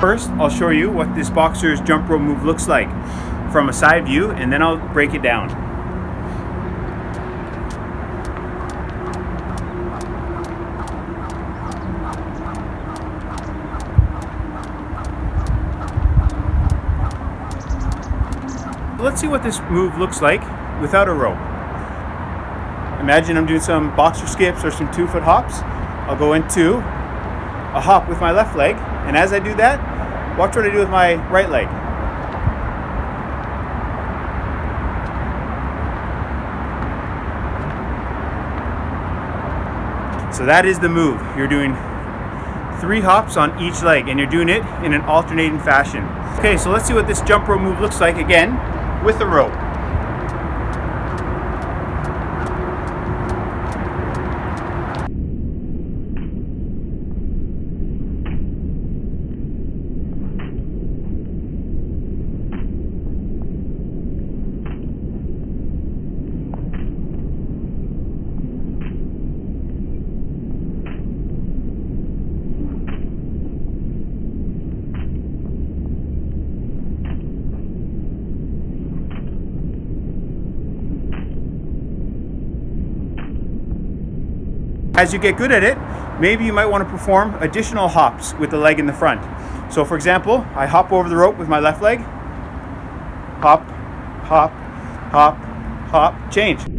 First, I'll show you what this boxer's jump rope move looks like from a side view, and then I'll break it down. Let's see what this move looks like without a rope. Imagine I'm doing some boxer skips or some 2-foot hops. I'll go into a hop with my left leg, and as I do that, watch what I do with my right leg. So that is the move. You're doing 3 hops on each leg, and you're doing it in an alternating fashion. Okay, so let's see what this jump rope move looks like again with a rope. As you get good at it, maybe you might want to perform additional hops with the leg in the front. So for example, I hop over the rope with my left leg, hop, hop, hop, hop, change.